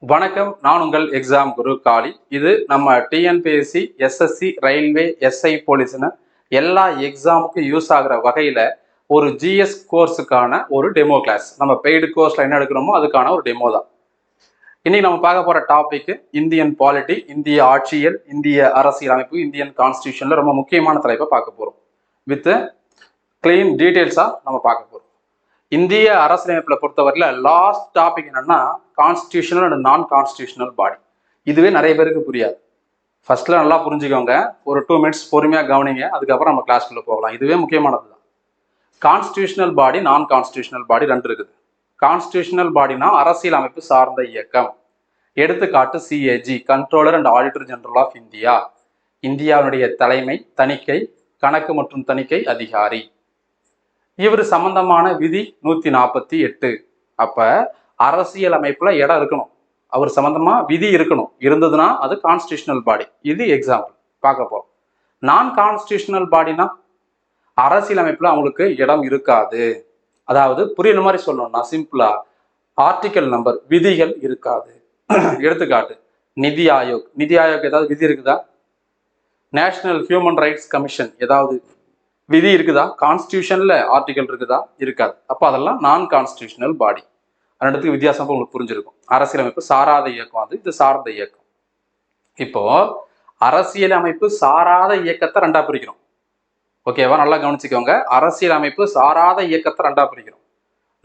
வணக்கம். நான் உங்கள் எக்ஸாம் குரு காளி. இது நம்ம டிஎன்பிஎஸ்சி, எஸ்எஸ்சி, ரயில்வே, எஸ்ஐ போலீஸ்னு எல்லா எக்ஸாமுக்கும் யூஸ் ஆகுற வகையில ஒரு ஜிஎஸ் கோர்ஸுக்கான ஒரு டெமோ கிளாஸ். நம்ம பெய்டு கோர்ஸ்ல என்ன எடுக்கிறோமோ அதுக்கான ஒரு டெமோ தான். இன்னைக்கு நம்ம பார்க்க போற டாபிக் இந்தியன் பாலிட்டி, இந்திய ஆட்சியல், இந்திய அரசியலமைப்பு, இந்தியன் கான்ஸ்டியூஷன்ல ரொம்ப முக்கியமான தலைப்பை பார்க்க போறோம். வித் கிளீன் டீடைல்ஸா நம்ம பார்க்க போறோம். இந்திய அரசியலமைப்புல பொறுத்தவரையில லாஸ்ட் டாபிக் என்னன்னா கான்ஸ்டியூஷனல் அண்ட் நான் கான்ஸ்டியூஷனல் பாடி. இதுவே நிறைய பேருக்கு புரியாது. ஃபர்ஸ்ட்ல நல்லா புரிஞ்சுக்கோங்க, ஒரு 2 மினிட்ஸ் பொறுமையா கவனிங்க, அதுக்கப்புறம் நம்ம கிளாஸ்க்குள்ள போகலாம். இதுவே முக்கியமானது தான். கான்ஸ்டியூஷனல் பாடி, நான் கான்ஸ்டியூஷனல் பாடி ரெண்டு இருக்குது. கான்ஸ்டியூஷனல் பாடினா அரசியல் அமைப்பு சார்ந்த இயக்கம். எடுத்துக்காட்டு CAG, controller and auditor general of India, இந்தியாவுடைய தலைமை, தணிக்கை, கணக்கு மற்றும் தணிக்கை அதிகாரி. இவர் சம்பந்தமான விதி 148. அப்ப அரசியல் அமைப்புல இடம் இருக்கணும், அவர் சம்பந்தமா விதி இருக்கணும். இருந்ததுன்னா அது கான்ஸ்டியூஷனல் பாடி. இது எக்ஸாம்பிள் பார்க்க போறோம். நான் கான்ஸ்டியூஷனல் பாடினா அரசியல் அமைப்புல அவங்களுக்கு இடம் இருக்காது. அதாவது புரியுற மாதிரி சொல்லணும்னா சிம்பிளா ஆர்டிகல் நம்பர், விதிகள் இருக்காது. எடுத்துக்காட்டு நிதி ஆயோக். நிதி ஆயோக் ஏதாவது விதி இருக்குதா? நேஷனல் ஹியூமன் ரைட்ஸ் கமிஷன் ஏதாவது விதி இருக்குதா? கான்ஸ்டியூஷன்ல ஆர்டிகல் இருக்குதா? இருக்காது. அப்ப அதெல்லாம் நான் கான்ஸ்டியூஷனல் பாடி. ரெண்டுத்துக்கு வித்தியாசம் உங்களுக்கு புரிஞ்சிருக்கும். அரசியலமைப்பு சாராத இயக்கம் அது, இது சார்ந்த இயக்கம். இப்போ அரசியலமைப்பு சாராத இயக்கத்தை ரெண்டா பிரிக்கிறோம். ஓகேவா? நல்லா கவனிச்சுக்கோங்க. அரசியலமைப்பு சாராத இயக்கத்தை ரெண்டா பிரிக்கிறோம்.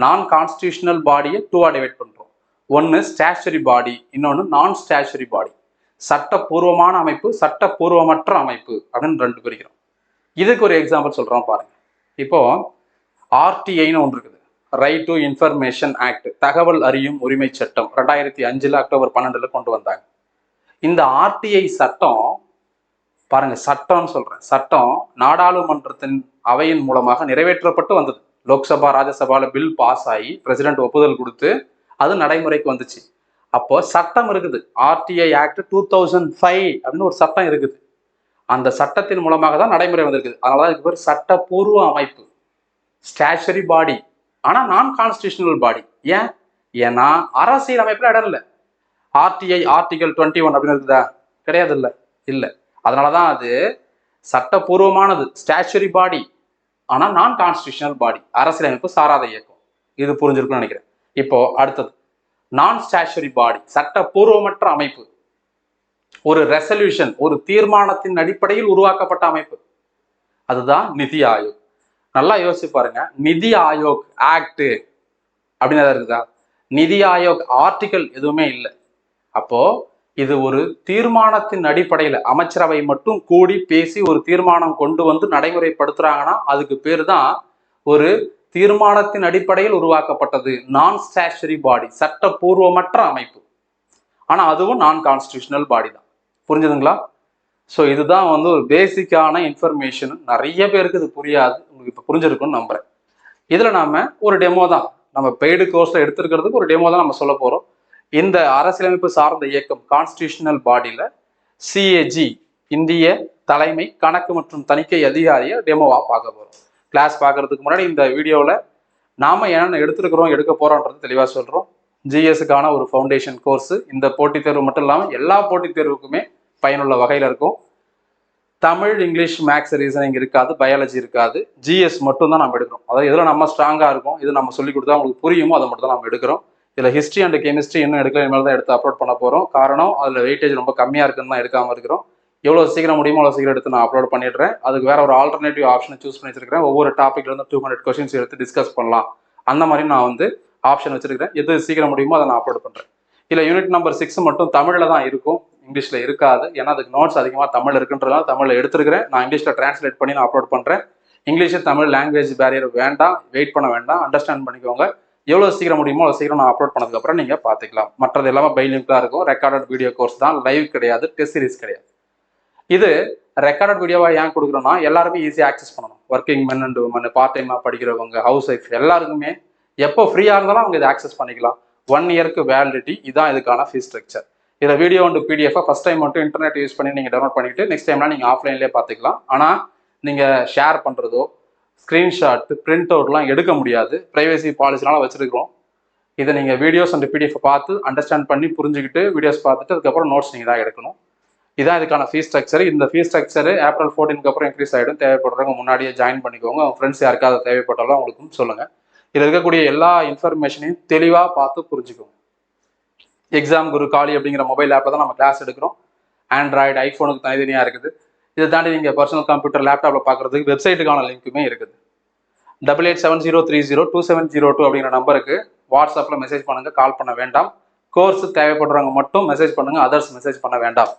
நான் கான்ஸ்டியூஷனல் பாடியை 2ஆ டிவைட் பண்றோம். ஒன்னு ஸ்டாச்சுரி பாடி, இன்னொன்னு நான் ஸ்டாச்சுரி பாடி. சட்டப்பூர்வமான அமைப்பு, சட்டப்பூர்வமற்ற அமைப்பு அப்படின்னு ரெண்டு பிரிக்கிறோம். இதுக்கு ஒரு எக்ஸாம்பிள் சொல்றோம் பாருங்க. இப்போ ஆர்டிஐன்னு ஒன்று இருக்குது, ரைட் டு இன்ஃபர்மேஷன் ஆக்ட், தகவல் அறியும் உரிமை சட்டம். 2005 அக்டோபர் 12 கொண்டு வந்தாங்க. இந்த ஆர்டிஐ சட்டம் பாருங்க, சட்டம்னு சொல்றேன், சட்டம் நாடாளுமன்றத்தின் அவையின் மூலமாக நிறைவேற்றப்பட்டு வந்தது. லோக்சபா, ராஜ்யசபால பில் பாஸ் ஆகி பிரசிடென்ட் ஒப்புதல் கொடுத்து அது நடைமுறைக்கு வந்துச்சு. அப்போ சட்டம் இருக்குது. ஆர்டிஐ ஆக்ட் 2005 அப்படின்னு ஒரு சட்டம் இருக்குது. அந்த சட்டத்தின் மூலமாக தான் நடைமுறை வந்திருக்குது. அதனாலதான் இதுக்கு பேர் சட்டப்பூர்வ அமைப்பு, ஸ்டாச்சுரி பாடி. ஆனா நான் கான்ஸ்டியூஷனல் பாடி. ஏன்னா அரசியல் அமைப்புல இடம் இல்லை. ஆர்டிஐ ஆர்டிகல் 21 அப்படின்னு இருக்குதா? கிடையாது. இல்ல. அதனாலதான் அது சட்டப்பூர்வமானது, ஸ்டாச்சுரி பாடி. ஆனா நான் கான்ஸ்டியூஷனல் பாடி, அரசியலமைப்பு சாராத இயக்கம். இது புரிஞ்சிருக்கும்னு நினைக்கிறேன். இப்போ அடுத்தது நான் ஸ்டாச்சுரி பாடி, சட்டப்பூர்வமற்ற அமைப்பு. ஒரு ரெசல்யூஷன், ஒரு தீர்மானத்தின் அடிப்படையில் உருவாக்கப்பட்ட அமைப்பு, அதுதான் நிதி ஆயோக். நல்லா யோசிச்சு பாருங்க. நிதி ஆயோக் ஆக்ட் அப்படின்னு ஏதாவது இருக்குதா? நிதி ஆயோக் ஆர்டிகல் எதுவுமே இல்லை. அப்போ இது ஒரு தீர்மானத்தின் அடிப்படையில் அமைச்சரவை மட்டும் கூடி பேசி ஒரு தீர்மானம் கொண்டு வந்து நடைமுறைப்படுத்துறாங்கன்னா அதுக்கு பேர் தான் ஒரு தீர்மானத்தின் அடிப்படையில் உருவாக்கப்பட்டது நான் ஸ்டாச்சுரி பாடி, சட்டப்பூர்வமற்ற அமைப்பு. ஆனா அதுவும் நான் கான்ஸ்டியூஷனல் பாடி தான். புரிஞ்சுதுங்களா? ஸோ இதுதான் ஒரு பேசிக்கான இன்ஃபர்மேஷன். நிறைய பேருக்கு இது புரியாது, உங்களுக்கு இப்போ புரிஞ்சிருக்கும்னு நம்புறேன். இதுல நாம ஒரு டெமோ தான், நம்ம பெய்டு கோர்ஸ்ல எடுத்துருக்கிறதுக்கு ஒரு டெமோ தான் நம்ம சொல்ல போறோம். இந்த அரசியலமைப்பு சார்ந்த இயக்கம் கான்ஸ்டியூஷனல் பாடியில சிஏஜி, இந்திய தலைமை கணக்கு மற்றும் தணிக்கை அதிகாரியை டெமோவா பார்க்க போறோம். கிளாஸ் பார்க்கறதுக்கு முன்னாடி இந்த வீடியோவில் நாம என்னென்ன எடுத்துருக்கிறோம், எடுக்க போறோம்ன்றது தெளிவாக சொல்றோம். ஜிஎஸ்க்கான ஒரு ஃபவுண்டேஷன் கோர்ஸ். இந்த போட்டித் தேர்வு மட்டும் இல்லாமல் எல்லா போட்டித் தேர்வுக்குமே பயனுள்ள வகையில் இருக்கும். தமிழ், இங்கிலீஷ், மேக்ஸ், ரீசனிங் இருக்காது, பயாலஜி இருக்காது. ஜிஎஸ் மட்டும் தான் நம்ம எடுக்கிறோம். அதாவது எதில் நம்ம ஸ்ட்ராங்காக இருக்கும், இது நம்ம சொல்லி கொடுத்தா உங்களுக்கு புரியுமோ அதை மட்டும் தான் நம்ம எடுக்கிறோம். இதில் ஹிஸ்ட்ரி அண்ட் கெமிஸ்ட்ரி இன்னும் எடுக்கல, இனிமேல் தான் எடுத்து அப்லோட் பண்ண போகிறோம். காரணம் அதில் வெயிட்டேஜ் ரொம்ப கம்மியாக இருக்குன்னு தான் எடுக்காமல் இருக்கிறோம். எவ்வளோ சீக்கிரம் முடியுமோ அவ்வளோ சீக்கிரம் எடுத்து நான் அப்லோட் பண்ணிடுறேன். அதுக்கு வேற ஒரு ஆல்டர்னேட்டிவ் ஆப்ஷனை சூஸ் பண்ணி வச்சிருக்கிறேன். ஒவ்வொரு டாப்பிக்ல இருந்து 200 கொஸ்டின்ஸ் எடுத்து டிஸ்கஸ் பண்ணலாம், அந்த மாதிரி நான் ஆப்ஷன் வச்சிருக்கிறேன். எது சீக்கிரம் முடியுமோ அதை நான் அப்லோட் பண்ணுறேன். இல்லை யூனிட் நம்பர் 6 மட்டும் தமிழில் தான் இருக்கும், இங்கிலீஷ்ல இருக்காது. ஏன்னா அதுக்கு நோட்ஸ் அதிகமாக தமிழ் இருக்குன்றதால தமிழில் எடுத்துருக்கிறேன். நான் இங்கிலீஷ்ல டிரான்ஸ்லேட் பண்ணி நான் அப்லோட் பண்ணுறேன். இங்கிலீஷ் தமிழ் லாங்குவேஜ் பேரியர் வேண்டாம், வெயிட் பண்ண வேண்டாம், அண்டர்ஸ்டாண்ட் பண்ணிக்கோங்க. எவ்வளோ சீக்கிரம் முடியுமோ அவ்வளோ சீக்கிரம் நான் அப்லோட் பண்ணதுக்கப்புறம் நீங்கள் பார்த்துக்கலாம். மற்றது எல்லாமே பை லிங்க் தான் இருக்கும். ரெக்கார்டட் வீடியோ கோர்ஸ் தான், லைவ் கிடையாது, டெஸ்ட் சீரிஸ் கிடையாது. இது ரெக்கார்டட் வீடியோவாக ஏன் கொடுக்குறோன்னா எல்லாருமே ஈஸியாக ஆக்சஸ் பண்ணணும். Working men and women, part டைமாக படிக்கிறவங்க, ஹவுஸ் ஒய்ஃப் எல்லாருக்குமே எப்போ ஃப்ரீயாக இருந்தாலும் அவங்க இதை ஆக்சஸ் பண்ணிக்கலாம். 1 இயருக்கு வேலிடிட்டி. இதுதான் இதுக்கான ஃபீஸ் ஸ்ட்ரக்சர். இதில் video and PDF first time மட்டும் இன்டர்நெட் யூஸ் பண்ணி நீங்கள் டவுன்லோட் பண்ணிட்டு நெக்ஸ்ட் டைம்லாம் நீங்கள் ஆஃப்லைன்லேயே பார்த்துக்கலாம். ஆனால் நீங்கள் ஷேர் பண்ணுறதோ ஸ்க்ரீன்ஷாட் பிரிண்ட் அவுட்லாம் எடுக்க முடியாது, ப்ரைவசி பாலிசினால வச்சிருக்கிறோம். இதை நீங்கள் வீடியோஸ் அண்ட் பிடிஎஃப் பார்த்து அண்டர்ஸ்டாண்ட் பண்ணி புரிஞ்சுக்கிட்டு வீடியோஸ் பார்த்துட்டு அதுக்கப்புறம் நோட்ஸ் நீங்கள் தான் எடுக்கணும். இதான் இதுக்கான ஃபீஸ் ஸ்ட்ரக்சர். இந்த ஃபீஸ் ஸ்ட்ரக்சர் ஏப்ரல் 14க்கு அப்புறம் இன்க்ரீஸ் ஆகிடும். தேவைப்படுறவங்க முன்னாடியே ஜாயின் பண்ணிக்கோங்க. உங்கள் ஃப்ரெண்ட்ஸ் யாருக்காவது தேவைப்பட்டாலும் அவங்களுக்கும் சொல்லுங்கள். இதில் இருக்கக்கூடிய எல்லா இன்ஃபர்மேஷனையும் தெளிவாக பார்த்து புரிஞ்சுக்கோங்க. எக்ஸாம் குரு காலி அப்படிங்கிற மொபைல் ஆப்பில் தான் நம்ம கிளாஸ் எடுக்கிறோம். ஆண்ட்ராய்டு, ஐஃபோனுக்கு தனித்தனியாக இருக்குது. இதை தாண்டி நீங்கள் பர்சனல் கம்ப்யூட்டர், லேப்டாப்பில் பார்க்குறதுக்கு வெப்சைட்டுக்கான லிங்க்குமே இருக்குது. 8870302702 அப்படிங்கிற நம்பருக்கு வாட்ஸ்அப்பில் மெசேஜ் பண்ணுங்கள். கால் பண்ண வேண்டாம். கோர்ஸ் தேவைப்படுறவங்க மட்டும் மெசேஜ் பண்ணுங்கள். அதர்ஸ் மெசேஜ் பண்ண வேண்டாம்.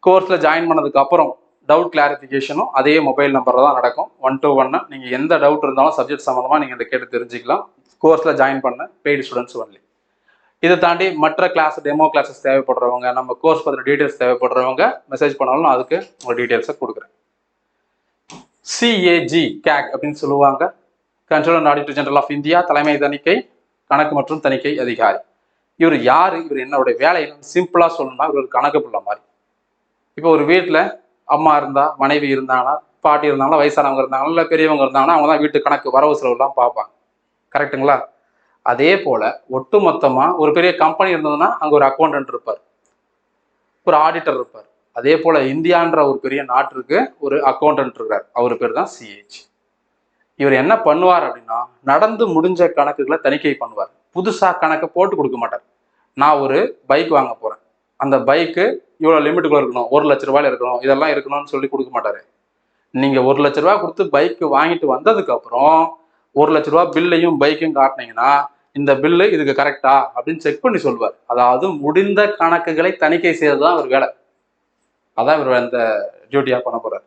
கோர்ஸில் ஜாயின் பண்ணதுக்கு அப்புறம் டவுட் கிளாரிஃபிகேஷனும் அதே மொபைல் நம்பரில் தான் நடக்கும். 1-to-1. நீங்கள் எந்த டவுட் இருந்தாலும் சப்ஜெக்ட் சம்மந்தமாக நீங்கள் இதை கேட்டு தெரிஞ்சுக்கலாம். கோர்ஸில் ஜாயின் பண்ண பெய்டு ஸ்டூடெண்ட்ஸ் ஒன்லி. இதை தாண்டி மற்ற கிளாஸ், டெமோ கிளாஸஸ் தேவைப்படுறவங்க, நம்ம கோர்ஸ் பற்றின டீட்டெயில்ஸ் தேவைப்படுறவங்க மெசேஜ் பண்ணாலும் அதுக்கு உங்கள் டீட்டெயில்ஸை கொடுக்குறேன். CAG அப்படின்னு சொல்லுவாங்க. Controller and auditor general of India, தலைமை தணிக்கை கணக்கு மற்றும் தணிக்கை அதிகாரி. இவர் யார், இவர் என்னோட வேலை சிம்பிளாக சொல்லணும்னா இவர் ஒரு கணக்கு பிள்ளை மாதிரி. இப்போ ஒரு வீட்டில் அம்மா இருந்தா, மனைவி இருந்தாங்கன்னா, பாட்டி இருந்தாங்களா, வயசானவங்க இருந்தாங்களா, இல்லை பெரியவங்க இருந்தாங்கன்னா அவங்க தான் வீட்டு கணக்கு வரவு செலவுலாம் பார்ப்பாங்க. கரெக்டுங்களா? அதே போல் ஒட்டு மொத்தமாக ஒரு பெரிய கம்பெனி இருந்ததுன்னா அங்கே ஒரு அக்கௌண்டன்ட் இருப்பார், ஒரு ஆடிட்டர் இருப்பார். அதே போல் இந்தியான்ற ஒரு பெரிய நாட்டிற்கு ஒரு அக்கௌண்டன்ட் இருக்கிறார். அவர் பேர் தான் CAG. இவர் என்ன பண்ணுவார் அப்படின்னா, நடந்து முடிஞ்ச கணக்குகளை தணிக்கை பண்ணுவார். புதுசாக கணக்கை போட்டு கொடுக்க மாட்டார். நான் ஒரு பைக் வாங்க போகிறேன், அந்த பைக்கு இவ்வளோ லிமிட்டுக்குள்ள இருக்கணும், 1 லட்ச ரூபாயில் இருக்கணும், இதெல்லாம் இருக்கணும்னு சொல்லி கொடுக்க மாட்டாரு. நீங்கள் 1 லட்ச ரூபா கொடுத்து பைக்கு வாங்கிட்டு வந்ததுக்கப்புறம் 1 லட்ச ரூபா பில்லையும் பைக்கும் காட்டினீங்கன்னா இந்த பில்லு இதுக்கு கரெக்டா அப்படின்னு செக் பண்ணி சொல்வார். அதாவது முடிந்த கணக்குகளை தணிக்கை செய்யறது தான் அவர் வேலை. அதான் இவர் அந்த டியூட்டியாக பண்ண போறார்.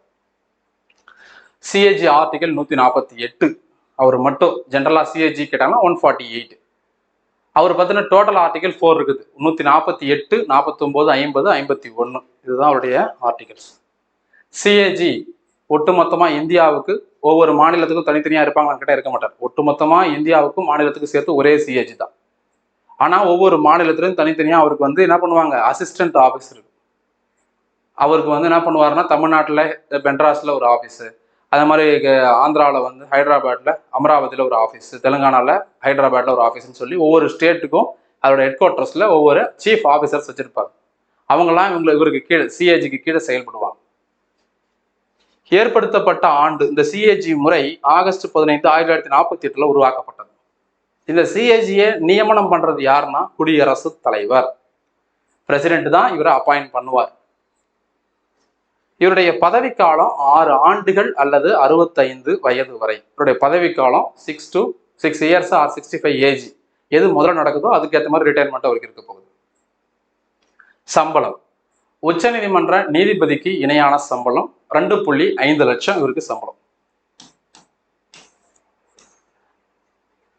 CAG article 148. அவர் மட்டும் ஜென்ரலாக CAG கேட்டாங்கன்னா 148. அவர் பார்த்தீங்கன்னா டோட்டல் ஆர்டிகல் 4 இருக்குது. 148, 49, 50, 51. இதுதான் அவருடைய ஆர்டிகல்ஸ். CAG ஒட்டுமொத்தமாக இந்தியாவுக்கு ஒவ்வொரு மாநிலத்துக்கும் தனித்தனியாக இருப்பாங்க கிட்ட இருக்க மாட்டார். ஒட்டுமொத்தமாக இந்தியாவுக்கும் மாநிலத்துக்கும் சேர்த்து ஒரே CAG தான். ஆனால் ஒவ்வொரு மாநிலத்திலும் தனித்தனியாக அவருக்கு வந்து என்ன பண்ணுவாங்க, அசிஸ்டன்ட் ஆஃபீஸ் இருக்கு. அவருக்கு வந்து என்ன பண்ணுவாருன்னா, தமிழ்நாட்டில் மெட்ராஸில் ஒரு ஆஃபீஸு, அதே மாதிரி ஆந்திராவில் வந்து ஹைதராபாத்தில், அமராவதியில் ஒரு ஆஃபீஸ், தெலுங்கானாவில் ஹைதராபாத்தில் ஒரு ஆஃபீஸ்ன்னு சொல்லி ஒவ்வொரு ஸ்டேட்டுக்கும் அதோட ஹெட் குவார்ட்டர்ஸில் ஒவ்வொரு சீஃப் ஆஃபீஸர்ஸ் வச்சுருப்பாங்க. அவங்கெல்லாம் இவருக்கு கீழே CAGக்கு கீழே செயல்படுவாங்க. ஏற்படுத்தப்பட்ட ஆண்டு இந்த CAG முறை ஆகஸ்ட் 15, 1948 உருவாக்கப்பட்டது. இந்த CAGயை நியமனம் பண்றது யாருன்னா குடியரசுத் தலைவர். பிரசிடென்ட் தான் இவரை அப்பாயிண்ட் பண்ணுவார். இவருடைய பதவிக்காலம் 6 ஆண்டுகள் அல்லது 65 வயது வரை. இவருடைய பதவிக்காலம் 6 years or 65 ஏஜ். எது முதல்ல நடக்குதோ அதுக்கேற்ற மாதிரி ரிட்டையர்மெண்ட் அவருக்கு இருக்க போகுது. சம்பளம். உச்ச நீதிமன்ற நீதிபதிக்கு இணையான சம்பளம் 2.5 லட்சம் இவருக்கு சம்பளம்.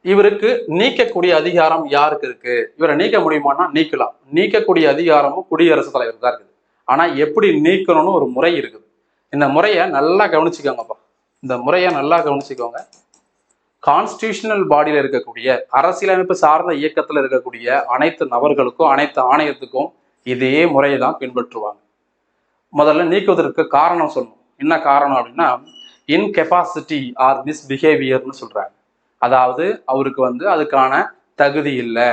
இவருக்கு நீக்கக்கூடிய அதிகாரம் யாருக்கு இருக்கு? இவரை நீக்க முடியுமானா நீக்கலாம். நீக்கக்கூடிய அதிகாரமும் குடியரசுத் தலைவர் தான் இருக்குது. ஆனா எப்படி நீக்கணும்னு ஒரு முறை இருக்குது. இந்த முறையை நல்லா கவனிச்சுக்கோங்கப்பா. இந்த முறையை நல்லா கவனிச்சுக்கோங்க. கான்ஸ்டிடியூஷனல் பாடியில் இருக்கக்கூடிய அரசியலமைப்பு சார்ந்த இயக்கத்தில் இருக்கக்கூடிய அனைத்து நபர்களுக்கும் அனைத்து ஆணையத்துக்கும் இதே முறையை தான் பின்பற்றுவாங்க. முதல்ல நீக்குவதற்கு காரணம் சொல்லணும். என்ன காரணம் அப்படின்னா இன்கெப்பாசிட்டி ஆர் மிஸ்பிஹேவியர்னு சொல்றாங்க. அதாவது அவருக்கு வந்து அதுக்கான தகுதி இல்லை,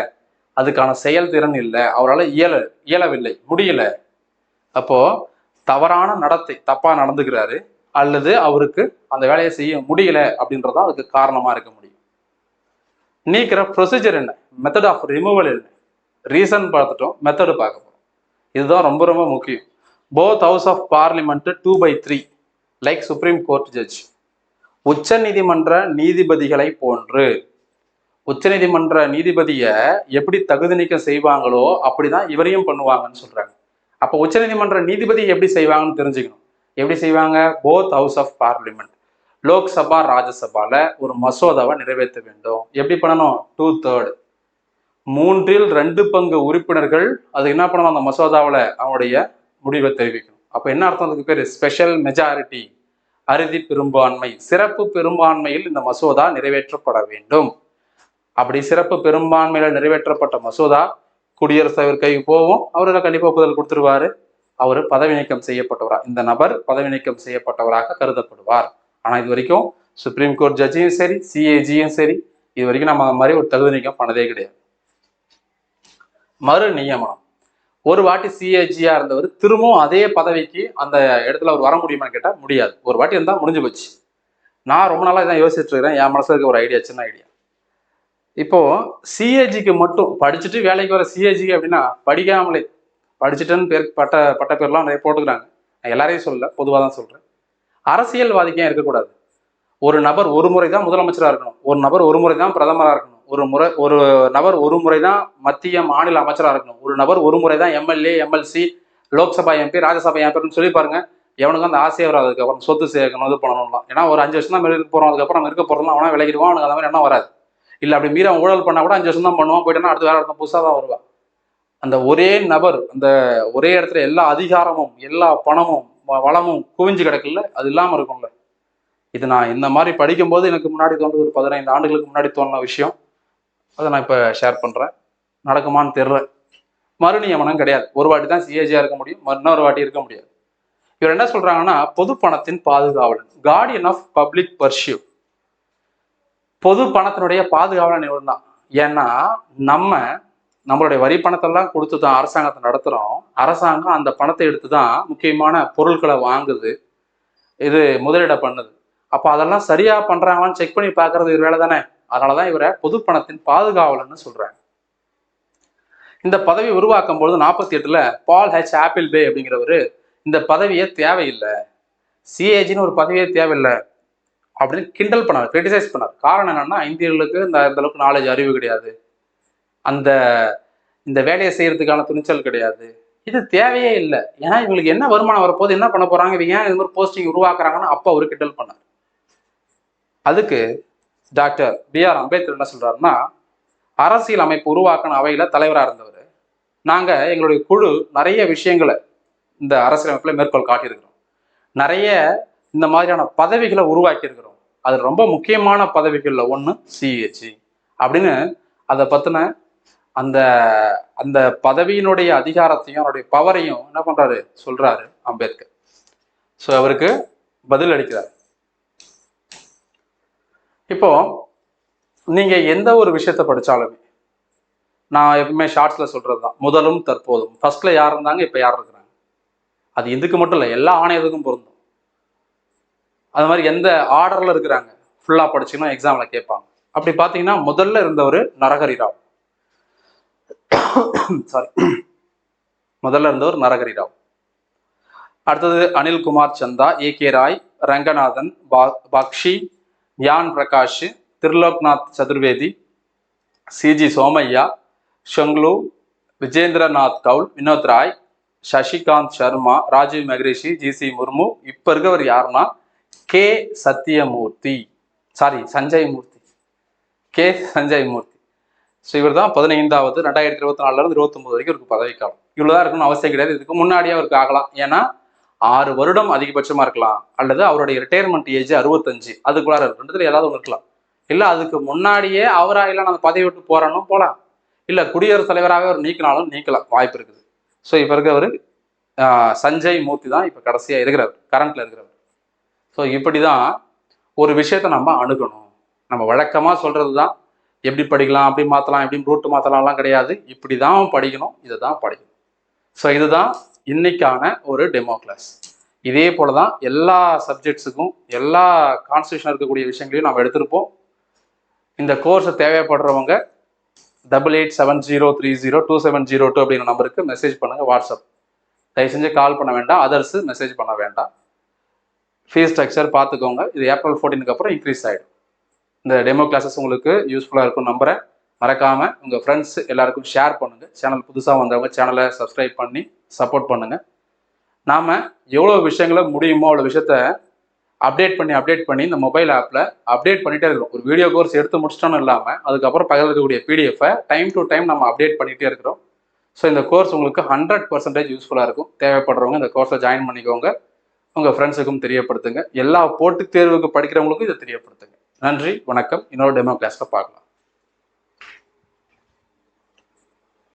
அதுக்கான செயல்திறன் இல்லை, அவரால் இயலவில்லை, முடியல. அப்போ தவறான நடத்தை, தப்பா நடந்துக்கிறாரு, அல்லது அவருக்கு அந்த வேலையை செய்ய முடியல அப்படின்றதான் அதுக்கு காரணமா இருக்க முடியும். நீக்கிற ப்ரொசீஜர் என்ன, மெத்தட் ஆஃப் ரிமூவல் என்ன, ரீசன் பார்த்துட்டோம், மெத்தடு பார்க்க போறோம். இதுதான் ரொம்ப ரொம்ப முக்கியம். Both house of parliament 2/3 like supreme court judge. உச்ச நீதிமன்ற நீதிபதிகளை போன்று உச்ச நீதிமன்ற நீதிபதியை எப்படி தகுதி நீக்கம் செய்வாங்களோ அப்படிதான் இவரையும் பண்ணுவாங்கன்னு சொல்றாங்க. அப்போ உச்ச நீதிமன்ற நீதிபதி எப்படி செய்வாங்கன்னு தெரிஞ்சுக்கணும். எப்படி செய்வாங்க? Both house of parliament, Lok Sabha ராஜ்யசபால ஒரு மசோதாவை நிறைவேற்ற வேண்டும். எப்படி பண்ணணும்? 2/3 3/2 உறுப்பினர்கள் அது என்ன பண்ணணும்? அந்த மசோதாவில் அவனுடைய முடிவை தெரிவிக்கணும். அப்போ என்ன அர்த்தம்? அதுக்கு பேர் ஸ்பெஷல் மெஜாரிட்டி, அறுதி பெரும்பான்மை, சிறப்பு பெரும்பான்மையில் இந்த மசோதா நிறைவேற்றப்பட வேண்டும். அப்படி சிறப்பு பெரும்பான்மையில நிறைவேற்றப்பட்ட மசோதா குடியரசுத் தலைவர் கைக்கு போகும். அவரில் கண்டிப்பாக ஒப்புதல் கொடுத்துருவாரு. அவர் பதவி நீக்கம் செய்யப்பட்டவராக, இந்த நபர் பதவி நீக்கம் செய்யப்பட்டவராக கருதப்படுவார். ஆனால் இது வரைக்கும் சுப்ரீம் கோர்ட் ஜட்ஜியும் சரி, CAGயும் சரி, இது வரைக்கும் நம்ம அந்த மாதிரி ஒரு தகுதி நீக்கம் பண்ணதே கிடையாது. மறு நியமனம். ஒரு வாட்டி சிஏஜியா இருந்தவர் திரும்பவும் அதே பதவிக்கு அந்த இடத்துல அவர் வர முடியுமான்னு கேட்டால் முடியாது. ஒரு வாட்டி இருந்தால் முடிஞ்சு போச்சு. நான் ரொம்ப நாளாக இதான் யோசிச்சுட்டு இருக்கிறேன். என் மனசுல இருக்க ஒரு ஐடியா, சின்ன ஐடியா. இப்போ சிஏஜிக்கு மட்டும் படிச்சுட்டு வேலைக்கு வர சிஏஜி அப்படின்னா படிக்காமலே படிச்சுட்டுன்னு பேர் பட்ட பேர்லாம் நிறைய போட்டுக்கிறாங்க. நான் எல்லாரையும் சொல்லல, பொதுவாக தான் சொல்றேன். அரசியல்வாதிக்கு ஏன் இருக்கக்கூடாது? ஒரு நபர் ஒரு முறை தான் முதலமைச்சராக இருக்கணும், ஒரு நபர் ஒரு முறை தான் பிரதமராக இருக்கணும், ஒரு நபர் ஒரு முறை தான் மத்திய மாநில அமைச்சராக இருக்கணும், ஒரு நபர் ஒரு முறை தான் MLA MLC Lok Sabha MP Rajya Sabha எம்பின்னு சொல்லி பாருங்க. எவனுக்கு அந்த ஆசையே வராது. அதுக்கப்புறம் சொத்து சேர்க்கணும், இது பண்ணணும்லாம். ஏன்னா ஒரு 5 வருஷம் தான் இருக்க போறோம், அதுக்கப்புறம் இருக்க போறோம்லாம் அவனா விலகிடுவான். அவனுக்கு அந்த மாதிரி என்ன வராது. இல்லை அப்படி மீறி அவன் ஊழல் பண்ணா கூட 5 வருஷம் தான் பண்ணுவான், போயிட்டோன்னா அடுத்த வேற ஒருத்தன் புதுசாக தான் வருவான். அந்த ஒரே நபர் அந்த ஒரே இடத்துல எல்லா அதிகாரமும் எல்லா பணமும் வளமும் குவிஞ்சு கிடக்குல்ல, அது இல்லாமல் இருக்கும்ல. இது நான் இந்த மாதிரி படிக்கும்போது எனக்கு முன்னாடி தோன்றது, ஒரு 15 ஆண்டுகளுக்கு முன்னாடி தோணுன விஷயம். அதை நான் இப்போ ஷேர் பண்ணுறேன். நடக்குமான்னு தெரியல. மறுநியமனம் கிடையாது. ஒரு வாட்டி தான் சிஏஜியாக இருக்க முடியும், இன்னொரு வாட்டி இருக்க முடியாது. இவர் என்ன சொல்றாங்கன்னா, பொது பணத்தின் பாதுகாவலன், கார்டியன் ஆஃப் பப்ளிக் பர்சியூ. பொது பணத்தினுடைய பாதுகாவலன் இவர் தான். ஏன்னா நம்மளுடைய வரி பணத்தெல்லாம் கொடுத்து தான் அரசாங்கத்தை நடத்துகிறோம். அரசாங்கம் அந்த பணத்தை எடுத்து தான் முக்கியமான பொருட்களை வாங்குது, இது முதலீட பண்ணுது. அப்போ அதெல்லாம் சரியா பண்றாங்களான்னு செக் பண்ணி பார்க்கறது இவர் வேலை தானே. அதனாலதான் இவரை பொது பணத்தின் பாதுகாவலன்னு சொல்றாங்க. இந்த பதவி உருவாக்கும் பொழுது 48ல பால் ஹெச் ஆப்பிள் பே அப்படிங்கிறவரு இந்த பதவியே தேவையில்லை, சிஏஜின்னு ஒரு பதவியே தேவையில்லை அப்படின்னு கிண்டல் பண்ணார், கிரிட்டிசைஸ் பண்ணார். காரணம் என்னன்னா, இந்தியர்களுக்கு இந்த அளவுக்கு நாலேஜ் அறிவு கிடையாது, இந்த வேலையை செய்யறதுக்கான துணிச்சல் கிடையாது, இது தேவையே இல்லை. ஏன்னா இவங்களுக்கு என்ன வருமானம் வரப்போது, என்ன பண்ண போறாங்க, இவங்க ஏன் இது மாதிரி போஸ்டிங் உருவாக்குறாங்கன்னு அப்போ அவரு கிண்டல் பண்ணார். அதுக்கு டாக்டர் B.R. அம்பேத்கர் என்ன சொல்றாருன்னா, அரசியல் அமைப்பு உருவாக்கின அவையில தலைவராக இருந்தவர். நாங்க எங்களுடைய குழு நிறைய விஷயங்களை இந்த அரசியல் அமைப்புல மேற்கோள் காட்டியிருக்கிறோம், நிறைய இந்த மாதிரியான பதவிகளை உருவாக்கி இருக்கிறோம். அது ரொம்ப முக்கியமான பதவிகள்ல ஒண்ணு சிஏஜி அப்படின்னு அதை பத்தின அந்த அந்த பதவியினுடைய அதிகாரத்தையும் அவருடைய பவரையும் என்ன பண்றாரு, சொல்றாரு அம்பேத்கர். ஸோ அவருக்கு பதில் அளிக்கிறார். இப்போ நீங்க எந்த ஒரு விஷயத்த படிச்சாலுமே, நான் எப்பவுமே ஷார்ட்ஸ்ல சொல்றதுதான், முதலும் தற்போதும். ஃபர்ஸ்ட்ல யார் இருந்தாங்க, இப்ப யார் இருக்கிறாங்க. அது இதுக்கு மட்டும் இல்லை, எல்லா ஆணையத்துக்கும் பொருந்தும். அது மாதிரி எந்த ஆர்டர்ல இருக்கிறாங்க ஃபுல்லா படிச்சீங்கன்னா எக்ஸாம்ல கேட்பாங்க. அப்படி பாத்தீங்கன்னா முதல்ல இருந்தவர் நரஹரி ராவ். சாரி, முதல்ல இருந்தவர் நரஹரி ராவ். அடுத்தது அனில்குமார் சந்தா, A.K. ராய், ரங்கநாதன், பக்ஷி, ஞான் பிரகாஷ், திரிலோக்நாத் சதுர்வேதி, CG சோமையா, ஷங்லு, விஜேந்திரநாத் கவுல், வினோத் ராய், சசிகாந்த் சர்மா, ராஜீவ் மெஹ்ரிஷி, GC முர்மு. இப்ப இருக்கவர் யாருன்னா K. சத்யமூர்த்தி, சஞ்சய் மூர்த்தி. ஸோ இவர் தான் 15வது, 2024 இருந்து 29 வரைக்கும் இருக்கு பதவிக்காலம். இவ்வளவுதான் இருக்கணும்னு அவசியம் கிடையாது. இதுக்கு முன்னாடியே அவருக்கு ஆகலாம். ஏன்னா 6 வருடம் அதிகபட்சமா இருக்கலாம், அல்லது அவருடைய ரிட்டையர்மெண்ட் ஏஜ் 65, அதுக்குள்ளார ரெண்டுத்துல ஏதாவது ஒன்று இருக்கலாம். இல்லை அதுக்கு முன்னாடியே அவரா இல்லை நான் பதவி விட்டு போறானும் போகலாம், இல்லை குடியரசுத் தலைவராக அவர் நீக்கினாலும் நீக்கலாம், வாய்ப்பு இருக்குது. ஸோ இப்போ இருக்கவர் சஞ்சய் மூர்த்தி தான் இப்போ கடைசியாக இருக்கிறவர், கரண்ட்ல இருக்கிறவர். ஸோ இப்படிதான் ஒரு விஷயத்த நம்ம அணுகணும். நம்ம வழக்கமாக சொல்றது தான், எப்படி படிக்கலாம், அப்படி மாற்றலாம், எப்படி ரூட்டு மாற்றலாம்லாம் கிடையாது. இப்படி தான் படிக்கணும், இதை தான் படிக்கணும். ஸோ இதுதான் இன்னைக்கான ஒரு டெமோ கிளாஸ். இதே போல தான் எல்லா சப்ஜெக்ட்ஸுக்கும் எல்லா கான்ஸ்டியூஷன் இருக்கக்கூடிய விஷயங்களையும் நம்ம எடுத்திருப்போம். இந்த கோர்ஸ் தேவைப்படுறவங்க 8870302702 அப்படிங்கிற நம்பருக்கு மெசேஜ் பண்ணுங்க, வாட்ஸ்அப். தயவு செஞ்சு கால் பண்ண வேண்டாம், அதர்ஸ் மெசேஜ் பண்ண வேண்டாம். ஃபீஸ் ஸ்ட்ரக்சர் பார்த்துக்கோங்க. இது April 14க்கு அப்புறம் இன்க்ரீஸ் ஆகிடும். இந்த டெமோ கிளாஸஸ் உங்களுக்கு யூஸ்ஃபுல்லாக இருக்கும் நம்புறேன். மறக்காம உங்க ஃப்ரெண்ட்ஸ் எல்லாருக்கும் ஷேர் பண்ணுங்க. சேனல் புதுசாக வந்தவங்க சேனலை சப்ஸ்கிரைப் பண்ணி சப்போர்ட் பண்ணுங்க. நாம எவ்வளோ விஷயங்களை முடியுமோ அவ்வளோ விஷயத்த அப்டேட் பண்ணி இந்த மொபைல் ஆப்பில் அப்டேட் பண்ணிட்டே இருக்கிறோம். ஒரு வீடியோ கோர்ஸ் எடுத்து முடிச்சிட்டோன்னு இல்லாமல் அதுக்கப்புறம் பக்கத்தில் இருக்கக்கூடிய PDF-ஐ டைம் டு டைம் நம்ம அப்டேட் பண்ணிகிட்டே இருக்கிறோம். ஸோ இந்த கோர்ஸ் உங்களுக்கு 100% யூஸ்ஃபுல்லாக இருக்கும். தேவைப்படுறவங்க இந்த கோர்ஸை ஜாயின் பண்ணிக்கோங்க. உங்கள் ஃப்ரெண்ட்ஸுக்கும் தெரியப்படுத்துங்க. எல்லா போட்டித் தேர்வுக்கு படிக்கிறவங்களுக்கும் இதை தெரியப்படுத்துங்க. நன்றி, வணக்கம். இன்னொரு டெமோ கிளாஸில் பார்க்கலாம்.